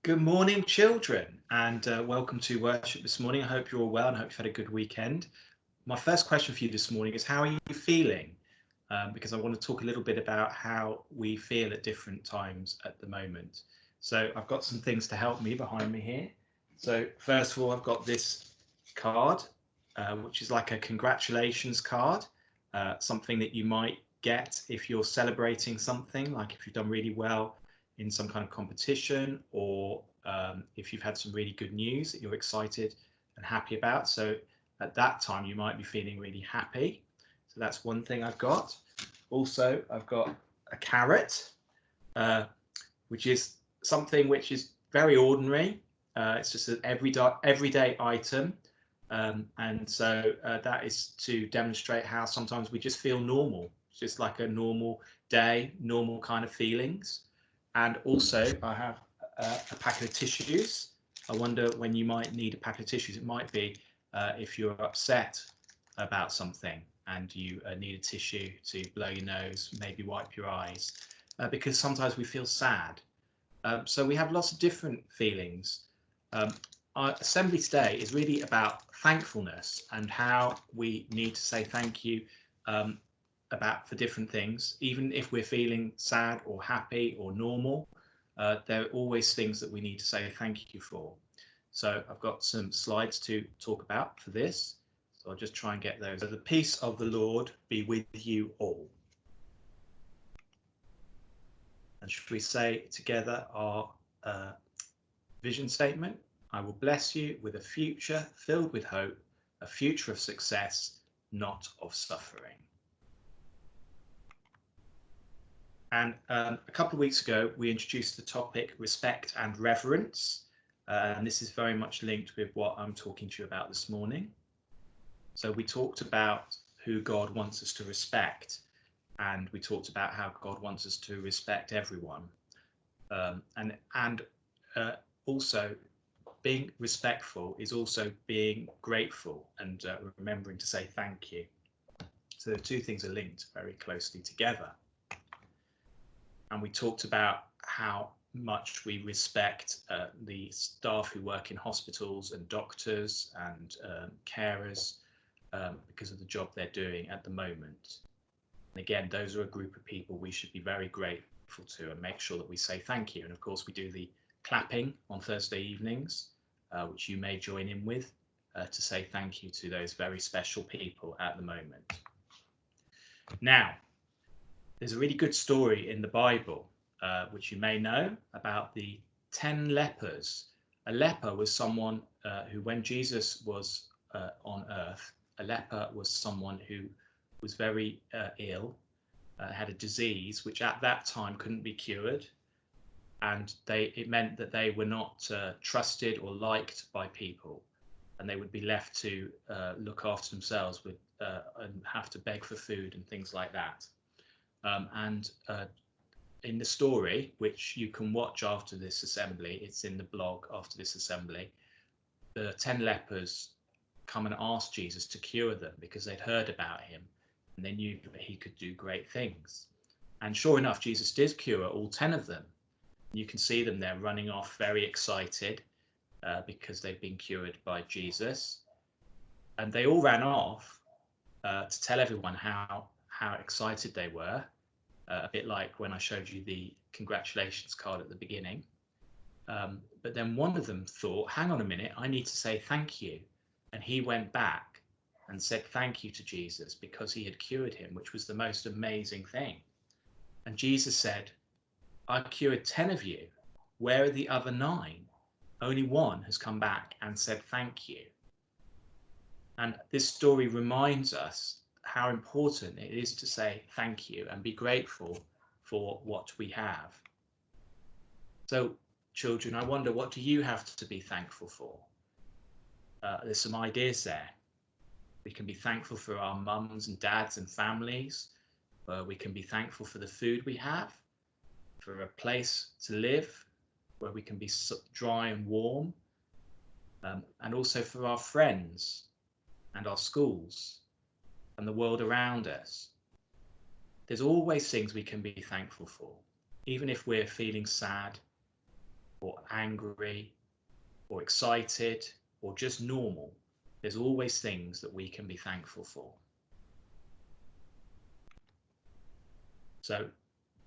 Good morning, children, and welcome to worship this morning. I hope you're all well and I hope you've had a good weekend. My first question for you this morning is, how are you feeling? Because I want to talk a little bit about how we feel at different times at the moment. So I've got some things to help me behind me here. So first of all, I've got this card, which is like a congratulations card, something that you might get if you're celebrating something, like if you've done really well in some kind of competition, or if you've had some really good news that you're excited and happy about. So at that time, you might be feeling really happy. So that's one thing I've got. Also, I've got a carrot, uh, which is something which is very ordinary. It's just an everyday item. And so that is to demonstrate how sometimes we just feel normal, just like a normal day, normal kind of feelings. And also, I have a packet of tissues. I wonder when you might need a packet of tissues. It might be if you're upset about something and you need a tissue to blow your nose, maybe wipe your eyes, because sometimes we feel sad. So we have lots of different feelings. Um, our assembly today is really about thankfulness and how we need to say thank you um, about for different things, even if we're feeling sad or happy or normal. There are always things that we need to say thank you for. So I've got some slides to talk about for this. So I'll just try and get those. So the peace of the Lord be with you all. And should we say together our vision statement? I will bless you with a future filled with hope, a future of success, not of suffering. And a couple of weeks ago, we introduced the topic respect and reverence. And this is very much linked with what I'm talking to you about this morning. So we talked about who God wants us to respect, and we talked about how God wants us to respect everyone. And also being respectful is also being grateful and remembering to say thank you. So the two things are linked very closely together. And we talked about how much we respect the staff who work in hospitals and doctors and carers because of the job they're doing at the moment. And again, those are a group of people we should be very grateful to and make sure that we say thank you. And of course, we do the clapping on Thursday evenings, which you may join in with to say thank you to those very special people at the moment. Now, there's a really good story in the Bible, which you may know, about the 10 lepers. A leper was someone who, when Jesus was on earth, a leper was someone who was very ill, had a disease which at that time couldn't be cured. And it meant that they were not trusted or liked by people, and they would be left to look after themselves and have to beg for food and things like that. And in the story, which you can watch after this assembly, it's in the blog after this assembly, the 10 lepers come and ask Jesus to cure them because they'd heard about him and they knew that he could do great things. And sure enough, Jesus did cure all 10 of them. You can see them there running off very excited because they've been cured by Jesus. And they all ran off to tell everyone how excited they were. A bit like when I showed you the congratulations card at the beginning. But then one of them thought, hang on a minute, I need to say thank you. And he went back and said thank you to Jesus because he had cured him, which was the most amazing thing. And Jesus said, I cured 10 of you. Where are the other 9? Only one has come back and said thank you. And this story reminds us how important it is to say thank you and be grateful for what we have. So, children, I wonder, what do you have to be thankful for? There's some ideas there. We can be thankful for our mums and dads and families. We can be thankful for the food we have, for a place to live where we can be dry and warm, and also for our friends and our schools and the world around us. There's always things we can be thankful for, even if we're feeling sad, or angry or excited or just normal, there's always things that we can be thankful for. So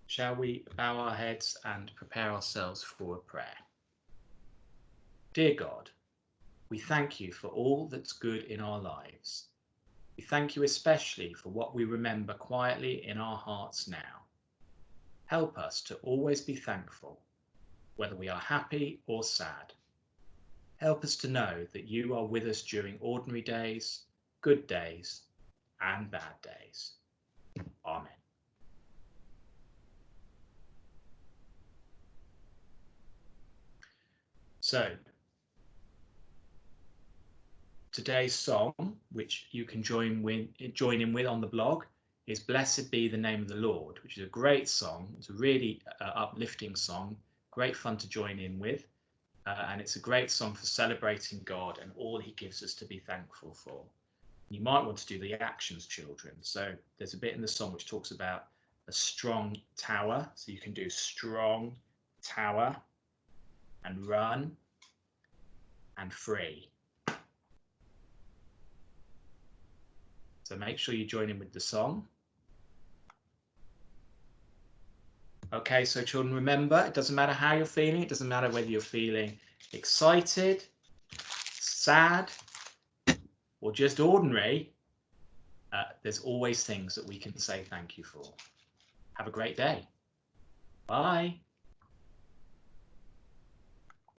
shall we bow our heads and prepare ourselves for a prayer? Dear God, we thank you for all that's good in our lives. We thank you especially for what we remember quietly in our hearts now. Help us to always be thankful, whether we are happy or sad. Help us to know that you are with us during ordinary days, good days, and bad days. Amen. So, today's song, which you can join in with on the blog, is Blessed Be the Name of the Lord, which is a great song. It's a really uplifting song, great fun to join in with. And it's a great song for celebrating God and all he gives us to be thankful for. You might want to do the actions, children. So there's a bit in the song which talks about a strong tower. So you can do strong tower and run and free. So make sure you join in with the song. Okay, so children, remember, it doesn't matter how you're feeling. It doesn't matter whether you're feeling excited, sad, or just ordinary. There's always things that we can say thank you for. Have a great day. Bye.